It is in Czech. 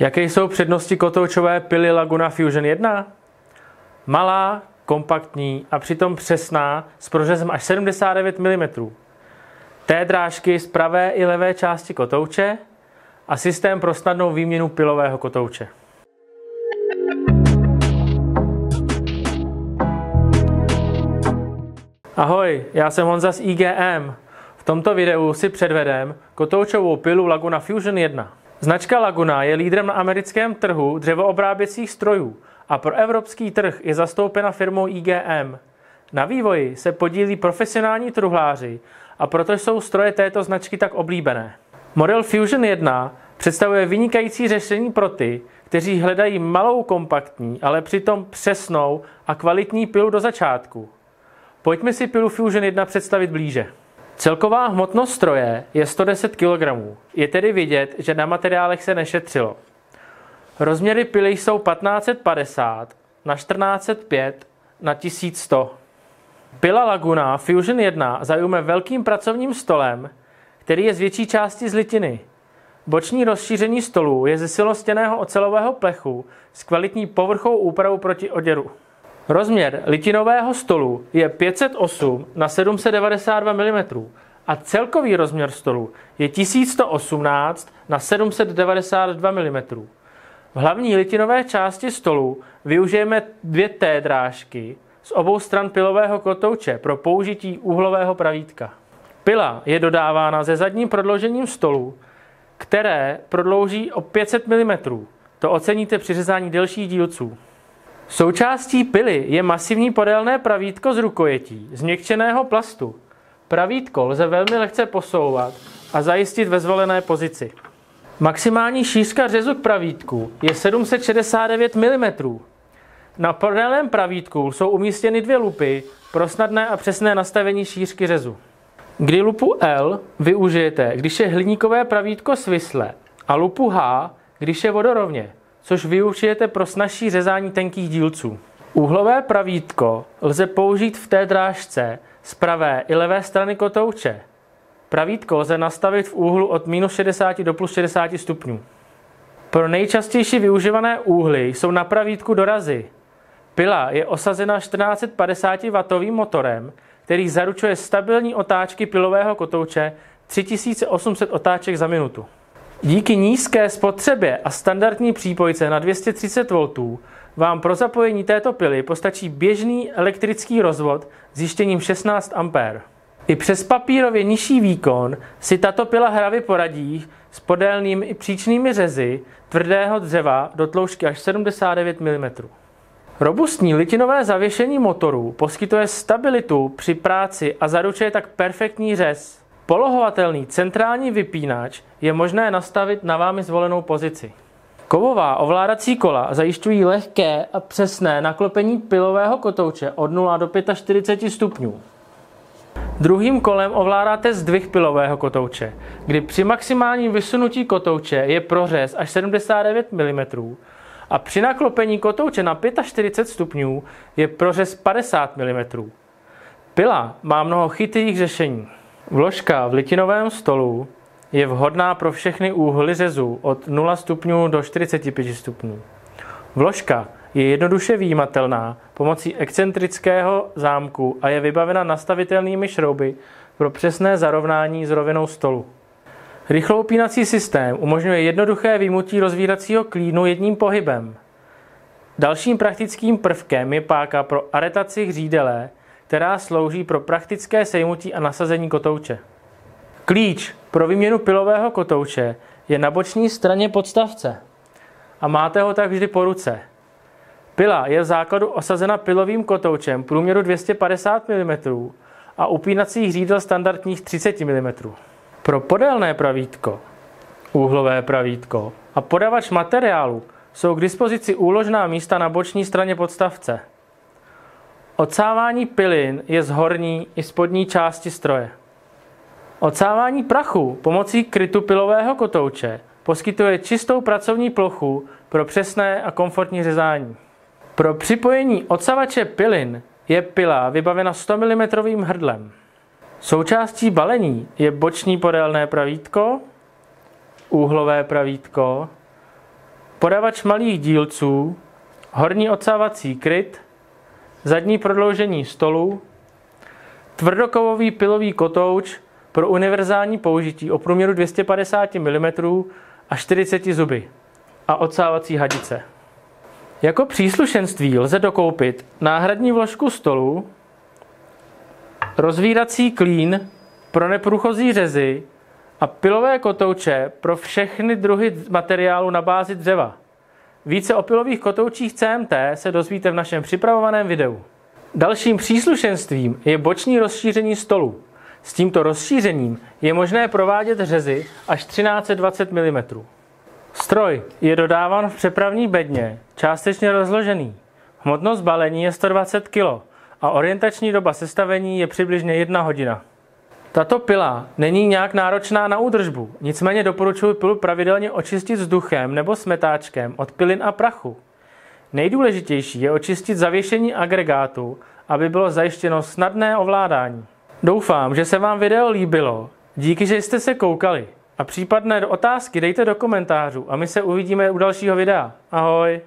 Jaké jsou přednosti kotoučové pily Laguna Fusion 1? Malá, kompaktní a přitom přesná s prořezem až 79 mm. T-drážky z pravé i levé části kotouče a systém pro snadnou výměnu pilového kotouče. Ahoj, já jsem Honza z IGM. V tomto videu si předvedem kotoučovou pilu Laguna Fusion 1. Značka Laguna je lídrem na americkém trhu dřevoobráběcích strojů a pro evropský trh je zastoupena firmou IGM. Na vývoji se podílí profesionální truhláři a proto jsou stroje této značky tak oblíbené. Model Fusion 1 představuje vynikající řešení pro ty, kteří hledají malou kompaktní, ale přitom přesnou a kvalitní pilu do začátku. Pojďme si pilu Fusion 1 představit blíže. Celková hmotnost stroje je 110 kg. Je tedy vidět, že na materiálech se nešetřilo. Rozměry pily jsou 1550 na 1405 na 1100. Pila Laguna Fusion 1 zaujme velkým pracovním stolem, který je z větší části z litiny. Boční rozšíření stolu je ze silnostěnného ocelového plechu s kvalitní povrchovou úpravou proti oděru. Rozměr litinového stolu je 508 na 792 mm a celkový rozměr stolu je 1118 na 792 mm. V hlavní litinové části stolu využijeme 2 T-drážky z obou stran pilového kotouče pro použití úhlového pravítka. Pila je dodávána se zadním prodloužením stolu, které prodlouží o 500 mm. To oceníte při řezání delších dílců. Součástí pily je masivní podélné pravítko z rukojetí, změkčeného plastu. Pravítko lze velmi lehce posouvat a zajistit ve zvolené pozici. Maximální šířka řezu k pravítku je 769 mm. Na podélném pravítku jsou umístěny 2 lupy pro snadné a přesné nastavení šířky řezu. Kdy lupu L využijete, když je hliníkové pravítko svislé, a lupu H, když je vodorovně, což využijete pro snazší řezání tenkých dílců. Úhlové pravítko lze použít v té drážce z pravé i levé strany kotouče. Pravítko lze nastavit v úhlu od -60 do +60 stupňů. Pro nejčastější využívané úhly jsou na pravítku dorazy. Pila je osazena 1450W motorem, který zaručuje stabilní otáčky pilového kotouče 3800 otáček za minutu. Díky nízké spotřebě a standardní přípojce na 230 V vám pro zapojení této pily postačí běžný elektrický rozvod s jištěním 16 A. I přes papírově nižší výkon si tato pila hravě poradí s podélnými i příčnými řezy tvrdého dřeva do tloušťky až 79 mm. Robustní litinové zavěšení motoru poskytuje stabilitu při práci a zaručuje tak perfektní řez. Polohovatelný centrální vypínač je možné nastavit na vámi zvolenou pozici. Kovová ovládací kola zajišťují lehké a přesné naklopení pilového kotouče od 0 do 45 stupňů. Druhým kolem ovládáte zdvih pilového kotouče, kdy při maximálním vysunutí kotouče je prořez až 79 mm a při naklopení kotouče na 45 stupňů je prořez 50 mm. Pila má mnoho chytrých řešení. Vložka v litinovém stolu je vhodná pro všechny úhly řezu od 0 stupňů do 45 stupňů. Vložka je jednoduše vyjímatelná pomocí excentrického zámku a je vybavena nastavitelnými šrouby pro přesné zarovnání s rovinou stolu. Rychloupínací systém umožňuje jednoduché vyjmutí rozvíracího klínu jedním pohybem. Dalším praktickým prvkem je páka pro aretaci hřídele, která slouží pro praktické sejmutí a nasazení kotouče. Klíč pro výměnu pilového kotouče je na boční straně podstavce a máte ho tak vždy po ruce. Pila je v základu osazena pilovým kotoučem průměru 250 mm a upínací hřídel standardních 30 mm. Pro podélné pravítko, úhlové pravítko a podavač materiálu jsou k dispozici úložná místa na boční straně podstavce. Odsávání pilin je z horní i spodní části stroje. Odsávání prachu pomocí krytu pilového kotouče poskytuje čistou pracovní plochu pro přesné a komfortní řezání. Pro připojení odsavače pilin je pila vybavena 100 mm hrdlem. Součástí balení je boční podélné pravítko, úhlové pravítko, podavač malých dílců, horní odsávací kryt, zadní prodloužení stolu, tvrdokovový pilový kotouč pro univerzální použití o průměru 250 mm a 40 zuby a odsávací hadice. Jako příslušenství lze dokoupit náhradní vložku stolu, rozvírací klín pro neprůchozí řezy a pilové kotouče pro všechny druhy materiálu na bázi dřeva. Více o pilových kotoučích CMT se dozvíte v našem připravovaném videu. Dalším příslušenstvím je boční rozšíření stolu. S tímto rozšířením je možné provádět řezy až 1320 mm. Stroj je dodáván v přepravní bedně, částečně rozložený. Hmotnost balení je 120 kg a orientační doba sestavení je přibližně 1 hodina. Tato pila není nějak náročná na údržbu, nicméně doporučuji pilu pravidelně očistit vzduchem nebo smetáčkem od pilin a prachu. Nejdůležitější je očistit zavěšení agregátu, aby bylo zajištěno snadné ovládání. Doufám, že se vám video líbilo, díky, že jste se koukali a případné otázky dejte do komentářů a my se uvidíme u dalšího videa. Ahoj!